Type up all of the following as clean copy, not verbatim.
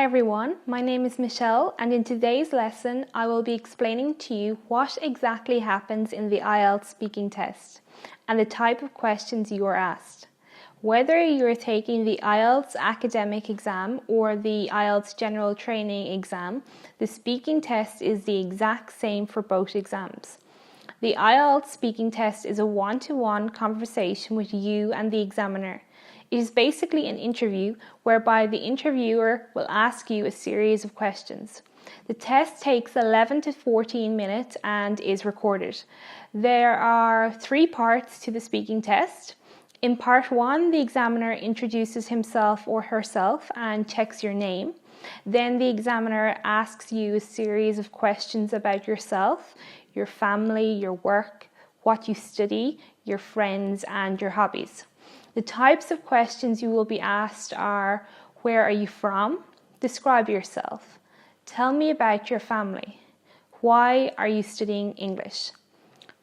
everyone, my name is Michelle and in today's lesson I will be explaining to you what exactly happens in the IELTS speaking test and the type of questions you are asked. Whether you're taking the IELTS academic exam or the IELTS general training exam, the speaking test is the exact same for both exams. The IELTS speaking test is a one-to-one conversation with you and the examiner. It is basically an interview whereby the interviewer will ask you a series of questions. The test takes 11 to 14 minutes and is recorded. There are 3 parts to the speaking test. In part 1, the examiner introduces himself or herself and checks your name. Then the examiner asks you a series of questions about yourself, your family, your work, what you study, your friends and your hobbies. The types of questions you will be asked are: where are you from? Describe yourself. Tell me about your family. Why are you studying English?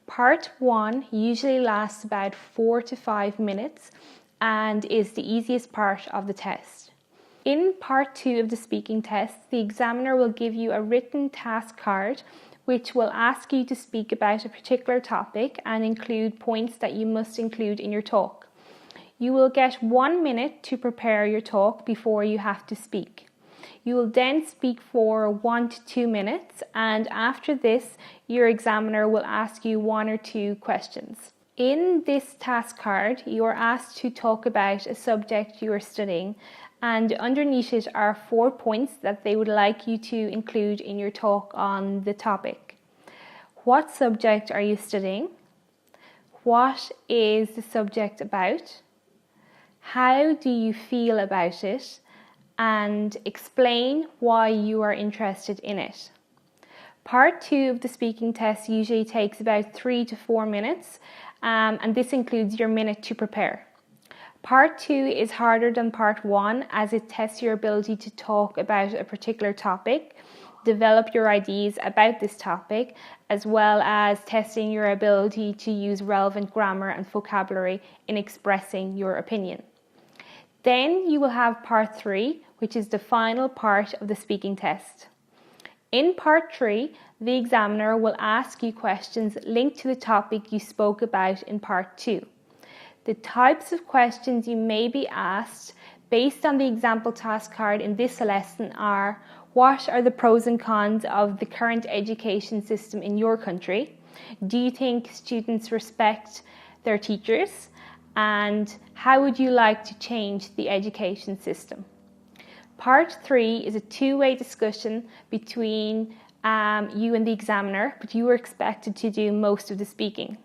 Part 1 usually lasts about 4 to 5 minutes and is the easiest part of the test. In part 2 of the speaking test, the examiner will give you a written task card which will ask you to speak about a particular topic and include points that you must include in your talk. You will get 1 minute to prepare your talk before you have to speak. You will then speak for 1 to 2 minutes, and after this, your examiner will ask you 1 or 2 questions. In this task card, you are asked to talk about a subject you are studying, and underneath it are 4 points that they would like you to include in your talk on the topic. What subject are you studying? What is the subject about? How do you feel about it? And explain why you are interested in it. Part 2 of the speaking test usually takes about 3 to 4 minutes, and this includes your minute to prepare. Part 2 is harder than part 1 as it tests your ability to talk about a particular topic, develop your ideas about this topic, as well as testing your ability to use relevant grammar and vocabulary in expressing your opinion. Then you will have part 3, which is the final part of the speaking test. In part 3, the examiner will ask you questions linked to the topic you spoke about in part 2. The types of questions you may be asked based on the example task card in this lesson are: what are the pros and cons of the current education system in your country? Do you think students respect their teachers? And how would you like to change the education system? Part 3 is a two-way discussion between you and the examiner, but you are expected to do most of the speaking.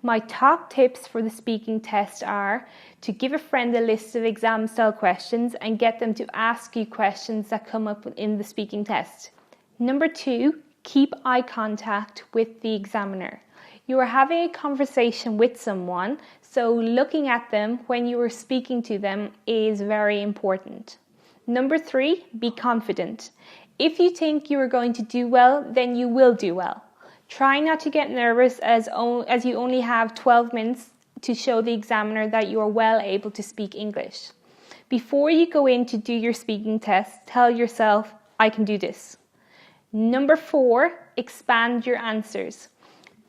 My top tips for the speaking test are to give a friend a list of exam-style questions and get them to ask you questions that come up in the speaking test. Number 2, keep eye contact with the examiner. You are having a conversation with someone, so looking at them when you are speaking to them is very important. Number 3, be confident. If you think you are going to do well, then you will do well. Try not to get nervous as you only have 12 minutes to show the examiner that you are well able to speak English. Before you go in to do your speaking test, tell yourself, I can do this. Number 4, expand your answers.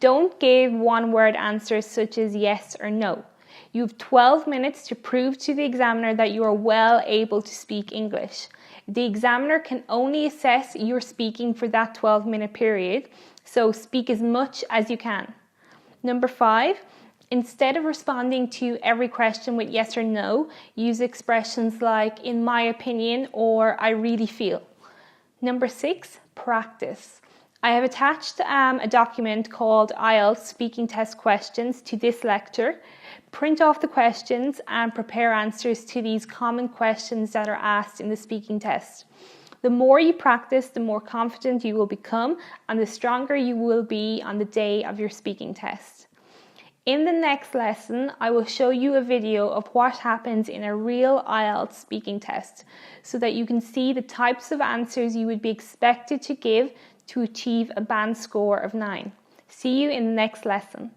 Don't give one-word answers such as yes or no. You have 12 minutes to prove to the examiner that you are well able to speak English. The examiner can only assess your speaking for that 12-minute period, so speak as much as you can. Number 5, instead of responding to every question with yes or no, use expressions like in my opinion or I really feel. Number 6, practice. I have attached a document called IELTS Speaking Test Questions to this lecture. Print off the questions and prepare answers to these common questions that are asked in the speaking test. The more you practice, the more confident you will become and the stronger you will be on the day of your speaking test. In the next lesson, I will show you a video of what happens in a real IELTS speaking test so that you can see the types of answers you would be expected to give to achieve a band score of 9. See you in the next lesson.